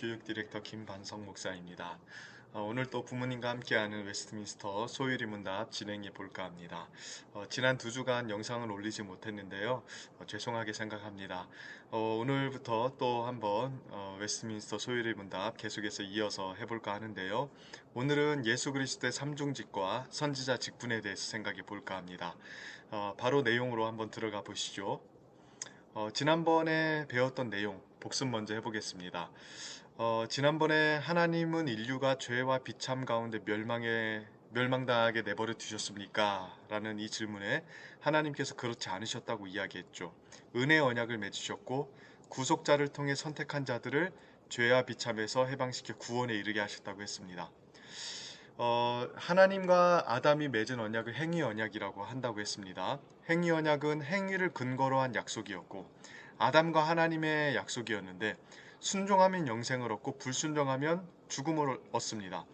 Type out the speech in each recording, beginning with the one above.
교육 디렉터 김반성 목사입니다. 오늘 또 부모님과 함께하는 웨스트민스터 소율이 문답 진행해 볼까 합니다. 지난 2주간 영상을 올리지 못했는데요. 죄송하게 생각합니다. 오늘부터 또 한번 웨스트민스터 소율이 문답 계속해서 이어서 해볼까 하는데요. 오늘은 예수 그리스도의 삼중직과 선지자 직분에 대해서 생각해 볼까 합니다. 바로 내용으로 한번 들어가 보시죠. 지난번에 배웠던 내용 복습 먼저 해보겠습니다. 지난번에 하나님은 인류가 죄와 비참 가운데 멸망당하게 내버려 두셨습니까? 라는 이 질문에 하나님께서 그렇지 않으셨다고 이야기했죠. 은혜의 언약을 맺으셨고 구속자를 통해 선택한 자들을 죄와 비참에서 해방시켜 구원에 이르게 하셨다고 했습니다. 하나님과 아담이 맺은 언약을 행위 언약이라고 한다고 했습니다. 행위 언약은 행위를 근거로 한 약속이었고 아담과 하나님의 약속이었는데 순종하면 영생을 얻고 불순종하면 죽음을 얻습니다.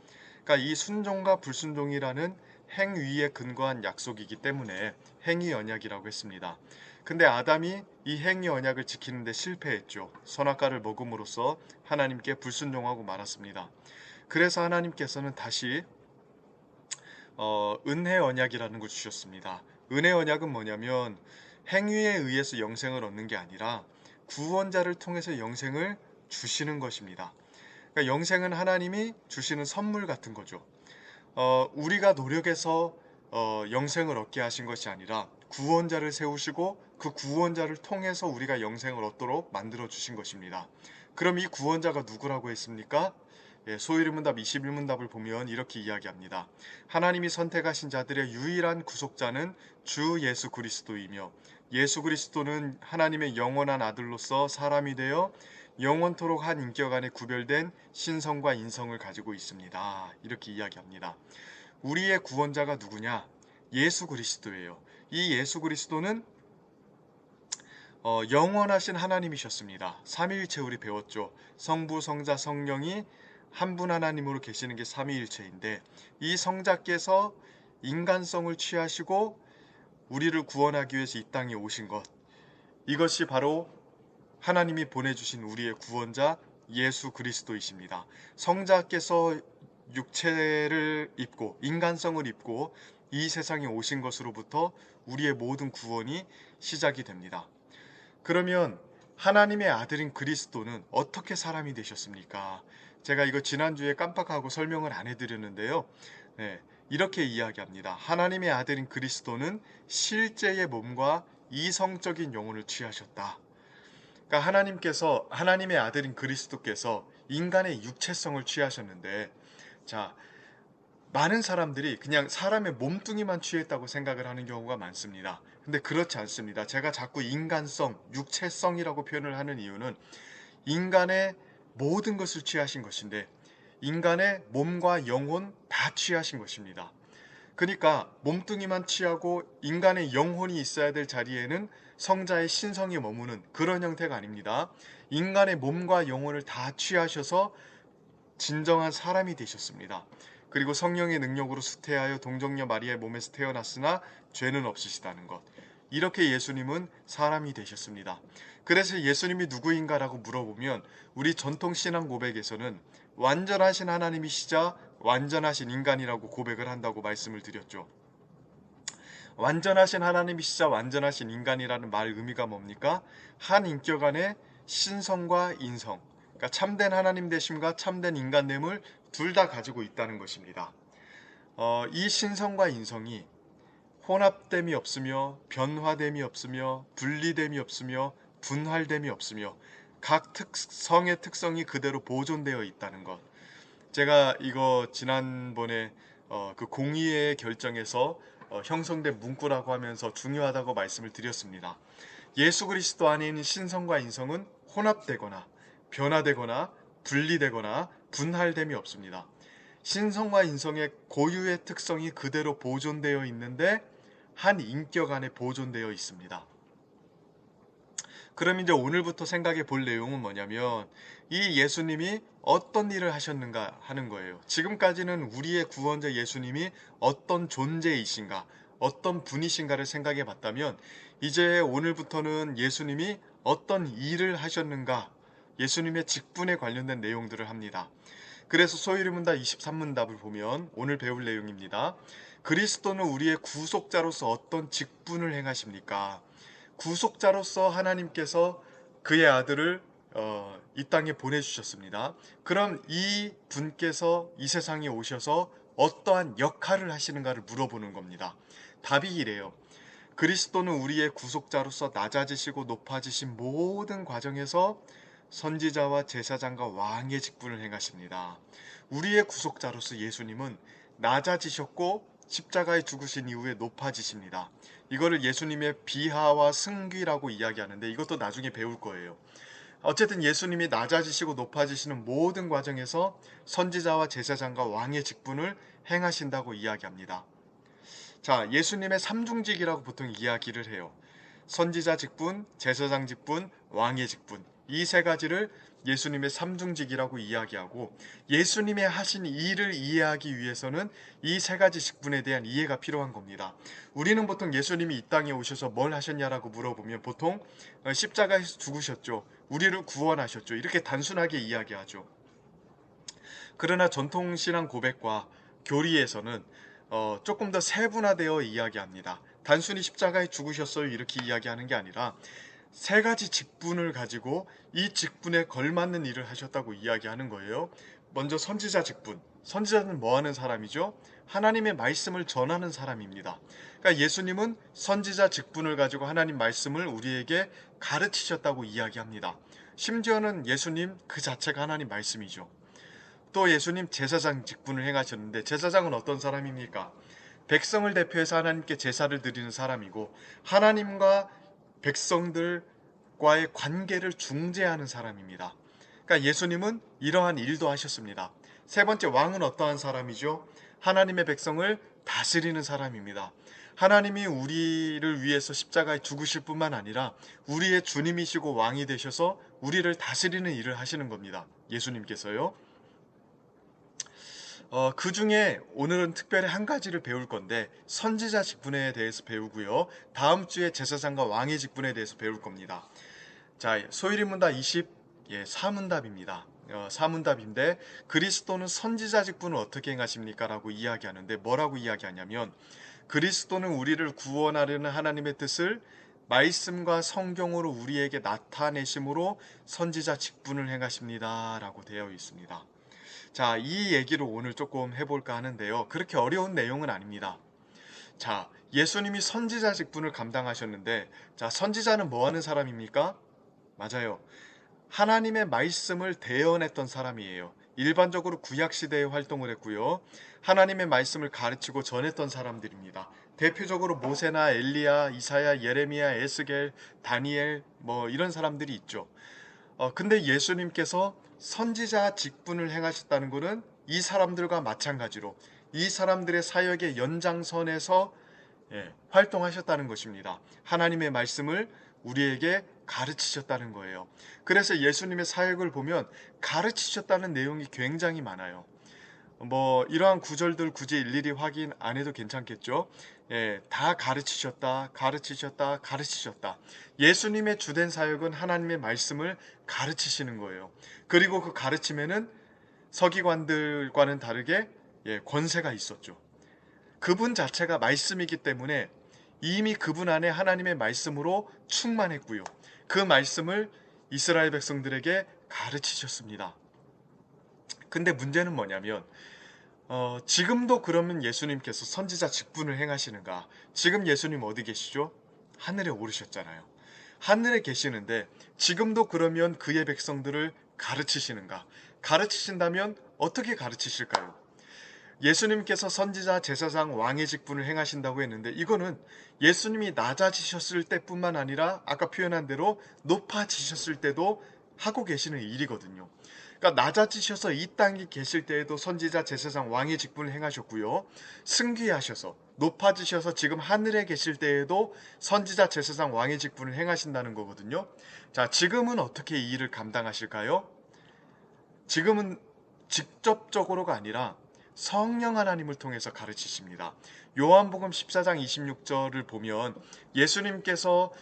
그러니까 이 순종과 불순종이라는 행위에 근거한 약속이기 때문에 행위 언약이라고 했습니다. 근데 아담이 이 행위 언약을 지키는데 실패했죠. 선악과를 먹음으로써 하나님께 불순종하고 말았습니다. 그래서 하나님께서는 다시 은혜 언약이라는 걸 주셨습니다. 은혜 언약은 뭐냐면 행위에 의해서 영생을 얻는 게 아니라 구원자를 통해서 영생을 주시는 것입니다. 그러니까 영생은 하나님이 주시는 선물 같은 거죠. 우리가 노력해서 영생을 얻게 하신 것이 아니라 구원자를 세우시고 그 구원자를 통해서 우리가 영생을 얻도록 만들어 주신 것입니다. 그럼 이 구원자가 누구라고 했습니까? 소위문답 21문답을 보면 이렇게 이야기합니다. 하나님이 선택하신 자들의 유일한 구속자는 주 예수 그리스도이며 예수 그리스도는 하나님의 영원한 아들로서 사람이 되어 영원토록 한 인격 안에 구별된 신성과 인성을 가지고 있습니다. 이렇게 이야기합니다. 우리의 구원자가 누구냐? 예수 그리스도예요. 이 예수 그리스도는 영원하신 하나님이셨습니다. 삼위일체 우리 배웠죠. 성부, 성자, 성령이 한 분 하나님으로 계시는 게 삼위일체인데 이 성자께서 인간성을 취하시고 우리를 구원하기 위해서 이 땅에 오신 것, 이것이 바로 하나님이 보내주신 우리의 구원자 예수 그리스도이십니다. 성자께서 육체를 입고 인간성을 입고 이 세상에 오신 것으로부터 우리의 모든 구원이 시작이 됩니다. 그러면 하나님의 아들인 그리스도는 어떻게 사람이 되셨습니까? 제가 이거 지난주에 깜빡하고 설명을 안 해드렸는데요. 이렇게 이야기합니다. 하나님의 아들인 그리스도는 실제의 몸과 이성적인 영혼을 취하셨다. 그러니까 하나님의 아들인 그리스도께서 인간의 육체성을 취하셨는데, 자, 많은 사람들이 그냥 사람의 몸뚱이만 취했다고 생각을 하는 경우가 많습니다. 근데 그렇지 않습니다. 제가 자꾸 인간성, 육체성이라고 표현을 하는 이유는 인간의 모든 것을 취하신 것인데 인간의 몸과 영혼 다 취하신 것입니다. 그러니까 몸뚱이만 취하고 인간의 영혼이 있어야 될 자리에는 성자의 신성이 머무는 그런 형태가 아닙니다. 인간의 몸과 영혼을 다 취하셔서 진정한 사람이 되셨습니다. 그리고 성령의 능력으로 수태하여 동정녀 마리아의 몸에서 태어났으나 죄는 없으시다는 것. 이렇게 예수님은 사람이 되셨습니다. 그래서 예수님이 누구인가라고 물어보면 우리 전통신앙 고백에서는 완전하신 하나님이시자 완전하신 인간이라고 고백을 한다고 말씀을 드렸죠. 완전하신 하나님이시자 완전하신 인간이라는 말 의미가 뭡니까? 한 인격 안에 신성과 인성, 그러니까 참된 하나님 되심과 참된 인간됨을 둘 다 가지고 있다는 것입니다. 이 신성과 인성이 혼합됨이 없으며 변화됨이 없으며 분리됨이 없으며 분할됨이 없으며 각 성의 특성이 그대로 보존되어 있다는 것. 제가 이거 지난번에 그 공의의 결정에서 형성된 문구라고 하면서 중요하다고 말씀을 드렸습니다. 예수 그리스도 안에 있는 신성과 인성은 혼합되거나 변화되거나 분리되거나 분할됨이 없습니다. 신성과 인성의 고유의 특성이 그대로 보존되어 있는데 한 인격 안에 보존되어 있습니다. 그럼 이제 오늘부터 생각해 볼 내용은 뭐냐면 이 예수님이 어떤 일을 하셨는가 하는 거예요. 지금까지는 우리의 구원자 예수님이 어떤 존재이신가, 어떤 분이신가를 생각해 봤다면 이제 오늘부터는 예수님이 어떤 일을 하셨는가, 예수님의 직분에 관련된 내용들을 합니다. 그래서 소위문답 23문답을 보면 오늘 배울 내용입니다. 그리스도는 우리의 구속자로서 어떤 직분을 행하십니까? 구속자로서 하나님께서 그의 아들을 이 땅에 보내주셨습니다. 그럼 이 분께서 이 세상에 오셔서 어떠한 역할을 하시는가를 물어보는 겁니다. 답이 이래요. 그리스도는 우리의 구속자로서 낮아지시고 높아지신 모든 과정에서 선지자와 제사장과 왕의 직분을 행하십니다. 우리의 구속자로서 예수님은 낮아지셨고 십자가에 죽으신 이후에 높아지십니다. 이거를 예수님의 비하와 승귀라고 이야기하는데 이것도 나중에 배울 거예요. 어쨌든 예수님이 낮아지시고 높아지시는 모든 과정에서 선지자와 제사장과 왕의 직분을 행하신다고 이야기합니다. 자, 예수님의 삼중직이라고 보통 이야기를 해요. 선지자 직분, 제사장 직분, 왕의 직분. 이 세 가지를 예수님의 삼중직이라고 이야기하고 예수님의 하신 일을 이해하기 위해서는 이 세 가지 직분에 대한 이해가 필요한 겁니다. 우리는 보통 예수님이 이 땅에 오셔서 뭘 하셨냐라고 물어보면 보통 십자가에서 죽으셨죠. 우리를 구원하셨죠. 이렇게 단순하게 이야기하죠. 그러나 전통신앙 고백과 교리에서는 조금 더 세분화되어 이야기합니다. 단순히 십자가에 죽으셨어요 이렇게 이야기하는 게 아니라 세 가지 직분을 가지고 이 직분에 걸맞는 일을 하셨다고 이야기하는 거예요. 먼저 선지자 직분. 선지자는 뭐 하는 사람이죠? 하나님의 말씀을 전하는 사람입니다. 그러니까 예수님은 선지자 직분을 가지고 하나님 말씀을 우리에게 가르치셨다고 이야기합니다. 심지어는 예수님 그 자체가 하나님 말씀이죠. 또 예수님 제사장 직분을 행하셨는데 제사장은 어떤 사람입니까? 백성을 대표해서 하나님께 제사를 드리는 사람이고 하나님과 백성들과의 관계를 중재하는 사람입니다. 그러니까 예수님은 이러한 일도 하셨습니다. 세 번째, 왕은 어떠한 사람이죠? 하나님의 백성을 다스리는 사람입니다. 하나님이 우리를 위해서 십자가에 죽으실 뿐만 아니라 우리의 주님이시고 왕이 되셔서 우리를 다스리는 일을 하시는 겁니다. 예수님께서요. 그 중에 오늘은 특별히 한 가지를 배울 건데 선지자 직분에 대해서 배우고요. 다음 주에 제사장과 왕의 직분에 대해서 배울 겁니다. 자, 소일인문답 24문답입니다. 4문답인데 그리스도는 선지자 직분을 어떻게 행하십니까? 라고 이야기하는데 뭐라고 이야기하냐면 그리스도는 우리를 구원하려는 하나님의 뜻을 말씀과 성경으로 우리에게 나타내심으로 선지자 직분을 행하십니다. 라고 되어 있습니다. 자, 이 얘기를 오늘 조금 해볼까 하는데요. 그렇게 어려운 내용은 아닙니다. 자, 예수님이 선지자 직분을 감당하셨는데, 자, 선지자는 뭐 하는 사람입니까? 맞아요. 하나님의 말씀을 대언했던 사람이에요. 일반적으로 구약시대에 활동을 했고요. 하나님의 말씀을 가르치고 전했던 사람들입니다. 대표적으로 모세나 엘리야, 이사야, 예레미야, 에스겔, 다니엘 뭐 이런 사람들이 있죠. 근데 예수님께서 선지자 직분을 행하셨다는 것은 이 사람들과 마찬가지로 이 사람들의 사역의 연장선에서 활동하셨다는 것입니다. 하나님의 말씀을 우리에게 가르치셨다는 거예요. 그래서 예수님의 사역을 보면 가르치셨다는 내용이 굉장히 많아요. 뭐 이러한 구절들 굳이 일일이 확인 안 해도 괜찮겠죠. 다 가르치셨다, 가르치셨다, 가르치셨다. 예수님의 주된 사역은 하나님의 말씀을 가르치시는 거예요. 그리고 그 가르침에는 서기관들과는 다르게 권세가 있었죠. 그분 자체가 말씀이기 때문에 이미 그분 안에 하나님의 말씀으로 충만했고요. 그 말씀을 이스라엘 백성들에게 가르치셨습니다. 근데 문제는 뭐냐면 지금도 그러면 예수님께서 선지자 직분을 행하시는가? 지금 예수님 어디 계시죠? 하늘에 오르셨잖아요. 하늘에 계시는데 지금도 그러면 그의 백성들을 가르치시는가? 가르치신다면 어떻게 가르치실까요? 예수님께서 선지자, 제사장, 왕의 직분을 행하신다고 했는데 이거는 예수님이 낮아지셨을 때뿐만 아니라 아까 표현한 대로 높아지셨을 때도 하고 계시는 일이거든요. 그러니까 낮아지셔서 이 땅에 계실 때에도 선지자, 제사장, 왕의 직분을 행하셨고요. 승귀하셔서 높아지셔서 지금 하늘에 계실 때에도 선지자, 제사장, 왕의 직분을 행하신다는 거거든요. 자, 지금은 어떻게 이 일을 감당하실까요? 지금은 직접적으로가 아니라 성령 하나님을 통해서 가르치십니다. 요한복음 14장 26절을 보면 예수님께서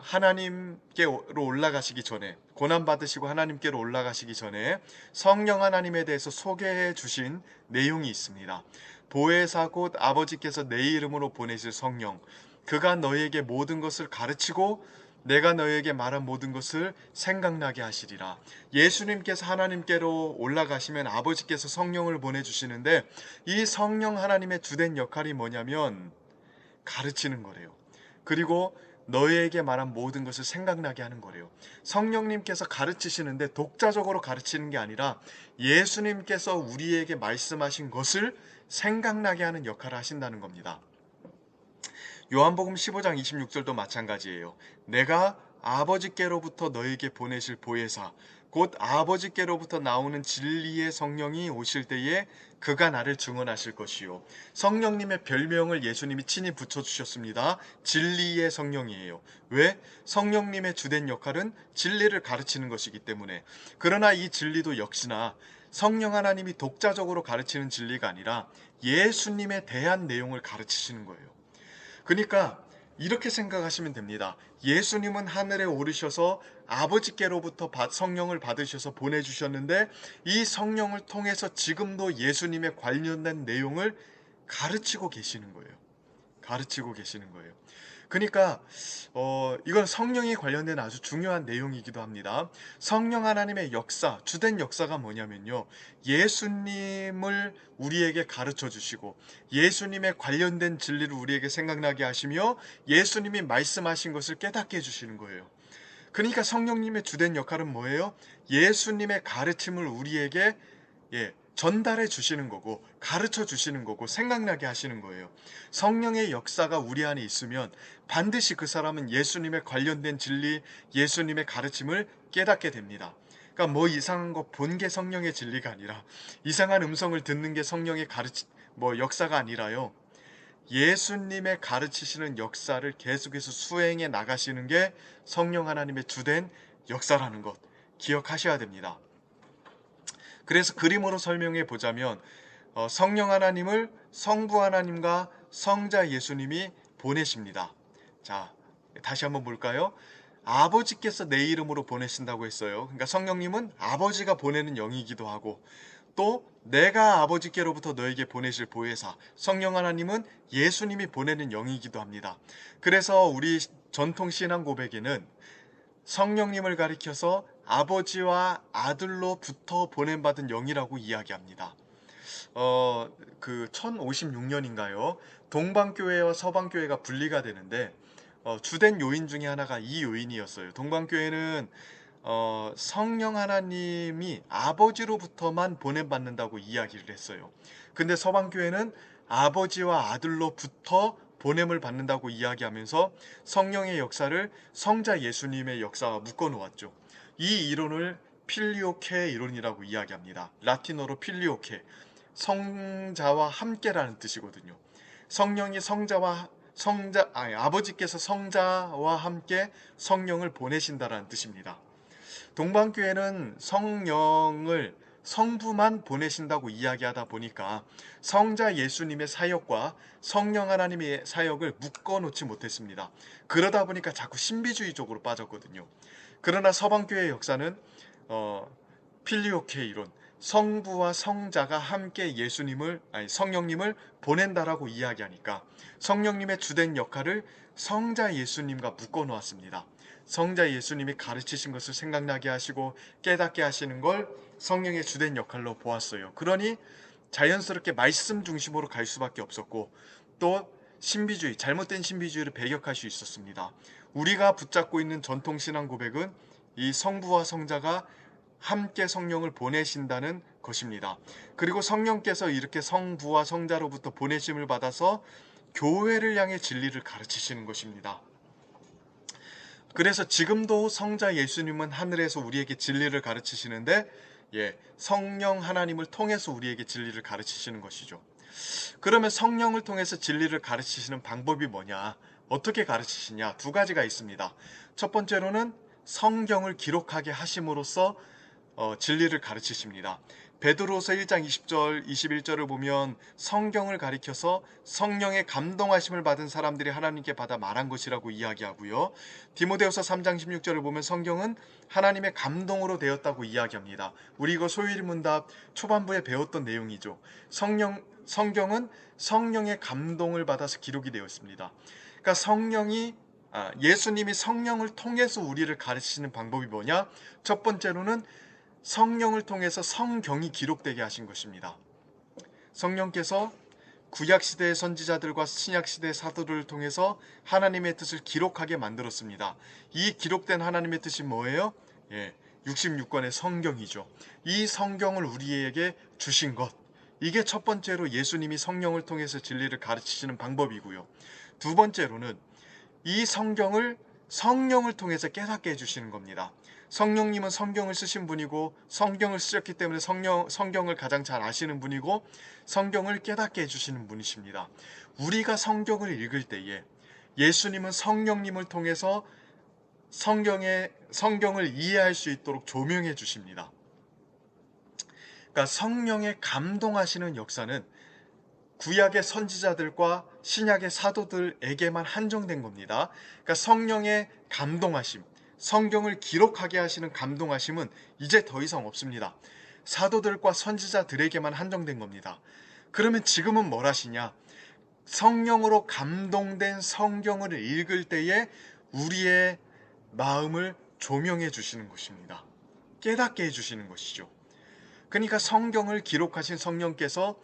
하나님께로 올라가시기 전에 고난받으시고 하나님께로 올라가시기 전에 성령 하나님에 대해서 소개해 주신 내용이 있습니다. 보혜사 곧 아버지께서 내 이름으로 보내실 성령, 그가 너희에게 모든 것을 가르치고 내가 너희에게 말한 모든 것을 생각나게 하시리라. 예수님께서 하나님께로 올라가시면 아버지께서 성령을 보내주시는데, 이 성령 하나님의 주된 역할이 뭐냐면 가르치는 거래요. 그리고 너희에게 말한 모든 것을 생각나게 하는 거래요. 성령님께서 가르치시는데 독자적으로 가르치는 게 아니라 예수님께서 우리에게 말씀하신 것을 생각나게 하는 역할을 하신다는 겁니다. 요한복음 15장 26절도 마찬가지예요. 내가 아버지께로부터 너에게 보내실 보혜사 곧 아버지께로부터 나오는 진리의 성령이 오실 때에 그가 나를 증언하실 것이요. 성령님의 별명을 예수님이 친히 붙여주셨습니다. 진리의 성령이에요. 왜? 성령님의 주된 역할은 진리를 가르치는 것이기 때문에. 그러나 이 진리도 역시나 성령 하나님이 독자적으로 가르치는 진리가 아니라 예수님에 대한 내용을 가르치시는 거예요. 그러니까 이렇게 생각하시면 됩니다. 예수님은 하늘에 오르셔서 아버지께로부터 성령을 받으셔서 보내주셨는데, 이 성령을 통해서 지금도 예수님에 관련된 내용을 가르치고 계시는 거예요. 가르치고 계시는 거예요. 그러니까 이건 성령에 관련된 아주 중요한 내용이기도 합니다. 성령 하나님의 역사, 주된 역사가 뭐냐면요, 예수님을 우리에게 가르쳐 주시고 예수님에 관련된 진리를 우리에게 생각나게 하시며 예수님이 말씀하신 것을 깨닫게 해주시는 거예요. 그러니까 성령님의 주된 역할은 뭐예요? 예수님의 가르침을 우리에게 전달해 주시는 거고 가르쳐 주시는 거고 생각나게 하시는 거예요. 성령의 역사가 우리 안에 있으면 반드시 그 사람은 예수님에 관련된 진리, 예수님의 가르침을 깨닫게 됩니다. 그러니까 뭐 이상한 거 본 게 성령의 진리가 아니라, 이상한 음성을 듣는 게 성령의 역사가 아니라요, 예수님의 가르치시는 역사를 계속해서 수행해 나가시는 게 성령 하나님의 주된 역사라는 것 기억하셔야 됩니다. 그래서 그림으로 설명해 보자면 성령 하나님을 성부 하나님과 성자 예수님이 보내십니다. 자, 다시 한번 볼까요? 아버지께서 내 이름으로 보내신다고 했어요. 그러니까 성령님은 아버지가 보내는 영이기도 하고, 또 내가 아버지께로부터 너에게 보내실 보혜사 성령 하나님은 예수님이 보내는 영이기도 합니다. 그래서 우리 전통 신앙 고백에는 성령님을 가리켜서 아버지와 아들로부터 보냄받은 영이라고 이야기합니다. 1056년인가요? 동방교회와 서방교회가 분리가 되는데 주된 요인 중에 하나가 이 요인이었어요. 동방교회는 성령 하나님이 아버지로부터만 보냄받는다고 이야기를 했어요. 근데 서방교회는 아버지와 아들로부터 보냄을 받는다고 이야기하면서 성령의 역사를 성자 예수님의 역사와 묶어 놓았죠. 이 이론을 필리오케 이론이라고 이야기합니다. 라틴어로 필리오케, 성자와 함께라는 뜻이거든요. 성령이 아버지께서 성자와 함께 성령을 보내신다라는 뜻입니다. 동방교회는 성령을 성부만 보내신다고 이야기하다 보니까 성자 예수님의 사역과 성령 하나님의 사역을 묶어놓지 못했습니다. 그러다 보니까 자꾸 신비주의적으로 빠졌거든요. 그러나 서방교회의 역사는 필리오케 이론, 성부와 성자가 함께 성령님을 보낸다라고 이야기하니까 성령님의 주된 역할을 성자 예수님과 묶어놓았습니다. 성자 예수님이 가르치신 것을 생각나게 하시고 깨닫게 하시는 걸 성령의 주된 역할로 보았어요. 그러니 자연스럽게 말씀 중심으로 갈 수밖에 없었고, 또 잘못된 신비주의를 배격할 수 있었습니다. 우리가 붙잡고 있는 전통신앙 고백은 이 성부와 성자가 함께 성령을 보내신다는 것입니다. 그리고 성령께서 이렇게 성부와 성자로부터 보내심을 받아서 교회를 향해 진리를 가르치시는 것입니다. 그래서 지금도 성자 예수님은 하늘에서 우리에게 진리를 가르치시는데, 성령 하나님을 통해서 우리에게 진리를 가르치시는 것이죠. 그러면 성령을 통해서 진리를 가르치시는 방법이 뭐냐? 어떻게 가르치시냐? 두 가지가 있습니다. 첫 번째로는 성경을 기록하게 하심으로써 진리를 가르치십니다. 베드로서 1장 20절, 21절을 보면 성경을 가리켜서 성령의 감동하심을 받은 사람들이 하나님께 받아 말한 것이라고 이야기하고요. 디모데후서 3장 16절을 보면 성경은 하나님의 감동으로 되었다고 이야기합니다. 우리 이거 소일문답 초반부에 배웠던 내용이죠. 성경은 성령의 감동을 받아서 기록이 되어 있습니다. 그러니까 예수님이 성령을 통해서 우리를 가르치시는 방법이 뭐냐? 첫 번째로는 성령을 통해서 성경이 기록되게 하신 것입니다. 성령께서 구약시대의 선지자들과 신약시대의 사도들을 통해서 하나님의 뜻을 기록하게 만들었습니다. 이 기록된 하나님의 뜻이 뭐예요? 66권의 성경이죠. 이 성경을 우리에게 주신 것, 이게 첫 번째로 예수님이 성령을 통해서 진리를 가르치시는 방법이고요. 두 번째로는 이 성경을 통해서 깨닫게 해주시는 겁니다. 성령님은 성경을 쓰신 분이고 성경을 쓰셨기 때문에 성경을 가장 잘 아시는 분이고 성경을 깨닫게 해주시는 분이십니다. 우리가 성경을 읽을 때에 예수님은 성령님을 통해서 성경을 이해할 수 있도록 조명해 주십니다. 그러니까 성령의 감동하시는 역사는 구약의 선지자들과 신약의 사도들에게만 한정된 겁니다. 그러니까 성령의 감동하심, 성경을 기록하게 하시는 감동하심은 이제 더 이상 없습니다. 사도들과 선지자들에게만 한정된 겁니다. 그러면 지금은 뭘 하시냐? 성령으로 감동된 성경을 읽을 때에 우리의 마음을 조명해 주시는 것입니다. 깨닫게 해주시는 것이죠. 그러니까 성경을 기록하신 성령께서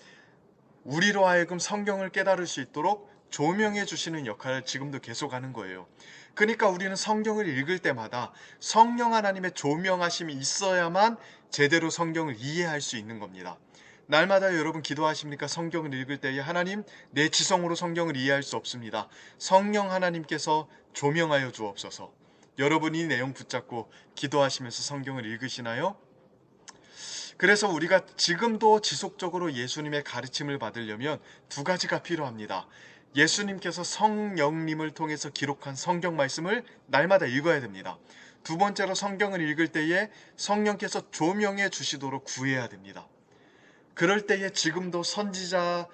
우리로 하여금 성경을 깨달을 수 있도록 조명해 주시는 역할을 지금도 계속하는 거예요. 그러니까 우리는 성경을 읽을 때마다 성령 하나님의 조명하심이 있어야만 제대로 성경을 이해할 수 있는 겁니다. 날마다 여러분 기도하십니까? 성경을 읽을 때에 하나님, 내 지성으로 성경을 이해할 수 없습니다. 성령 하나님께서 조명하여 주옵소서. 여러분이 이 내용 붙잡고 기도하시면서 성경을 읽으시나요? 그래서 우리가 지금도 지속적으로 예수님의 가르침을 받으려면 두 가지가 필요합니다. 예수님께서 성령님을 통해서 기록한 성경 말씀을 날마다 읽어야 됩니다. 두 번째로 성경을 읽을 때에 성령께서 조명해 주시도록 구해야 됩니다. 그럴 때에 지금도 선지자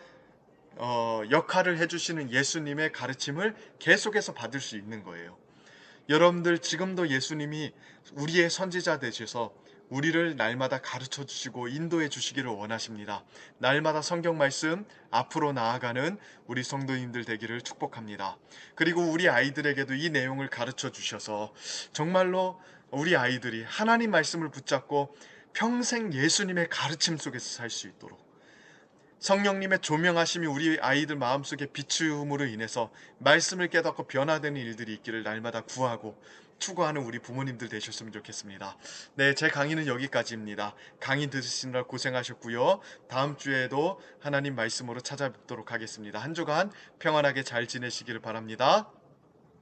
역할을 해주시는 예수님의 가르침을 계속해서 받을 수 있는 거예요. 여러분들 지금도 예수님이 우리의 선지자 되셔서 우리를 날마다 가르쳐 주시고 인도해 주시기를 원하십니다. 날마다 성경 말씀 앞으로 나아가는 우리 성도님들 되기를 축복합니다. 그리고 우리 아이들에게도 이 내용을 가르쳐 주셔서 정말로 우리 아이들이 하나님 말씀을 붙잡고 평생 예수님의 가르침 속에서 살 수 있도록 성령님의 조명하심이 우리 아이들 마음속에 비추음으로 인해서 말씀을 깨닫고 변화되는 일들이 있기를 날마다 구하고 추구하는 우리 부모님들 되셨으면 좋겠습니다. 네, 제 강의는 여기까지입니다. 강의 들으시느라 고생하셨고요. 다음 주에도 하나님 말씀으로 찾아뵙도록 하겠습니다. 한 주간 평안하게 잘 지내시기를 바랍니다.